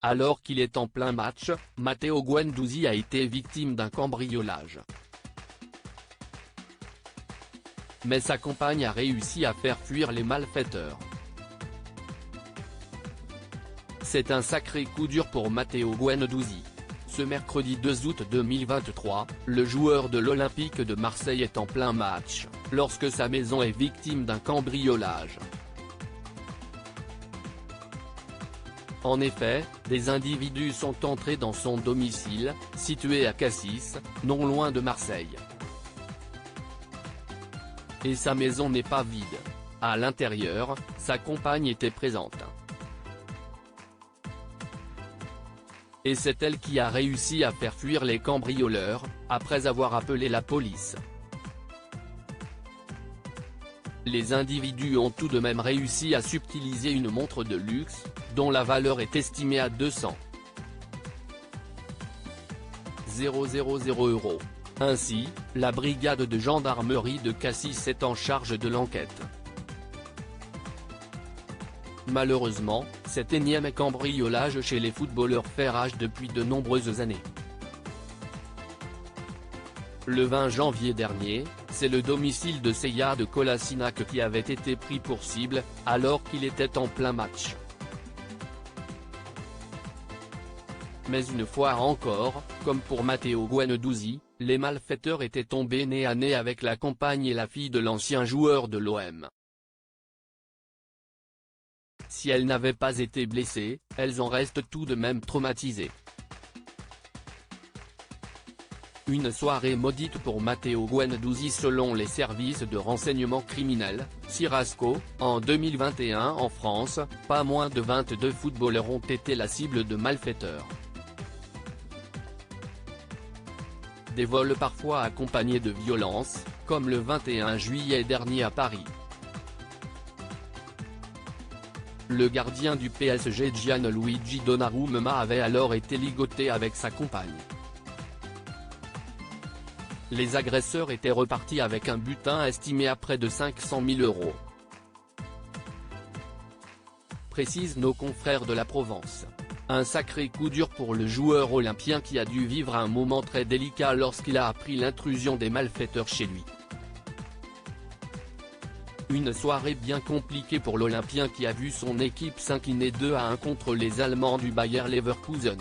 Alors qu'il est en plein match, Matteo Guendouzi a été victime d'un cambriolage. Mais sa compagne a réussi à faire fuir les malfaiteurs. C'est un sacré coup dur pour Matteo Guendouzi. Ce mercredi 2 août 2023, le joueur de l'Olympique de Marseille est en plein match, lorsque sa maison est victime d'un cambriolage. En effet, des individus sont entrés dans son domicile, situé à Cassis, non loin de Marseille. Et sa maison n'est pas vide. À l'intérieur, sa compagne était présente. Et c'est elle qui a réussi à faire fuir les cambrioleurs, après avoir appelé la police. Les individus ont tout de même réussi à subtiliser une montre de luxe, dont la valeur est estimée à 200 000 €. Ainsi, la brigade de gendarmerie de Cassis est en charge de l'enquête. Malheureusement, cet énième cambriolage chez les footballeurs fait rage depuis de nombreuses années. Le 20 janvier dernier, c'est le domicile de Seyyad Kolasinac qui avait été pris pour cible, alors qu'il était en plein match. Mais une fois encore, comme pour Matteo Guendouzi, les malfaiteurs étaient tombés nez à nez avec la compagne et la fille de l'ancien joueur de l'OM. Si elles n'avaient pas été blessées, elles en restent tout de même traumatisées. Une soirée maudite pour Matteo Guendouzi selon les services de renseignement criminel, Sirasco. En 2021 en France, pas moins de 22 footballeurs ont été la cible de malfaiteurs. Des vols parfois accompagnés de violences, comme le 21 juillet dernier à Paris. Le gardien du PSG Gianluigi Donnarumma avait alors été ligoté avec sa compagne. Les agresseurs étaient repartis avec un butin estimé à près de 500 000 €. Précisent nos confrères de la Provence. Un sacré coup dur pour le joueur olympien qui a dû vivre un moment très délicat lorsqu'il a appris l'intrusion des malfaiteurs chez lui. Une soirée bien compliquée pour l'Olympien qui a vu son équipe s'incliner 2-1 contre les Allemands du Bayer Leverkusen.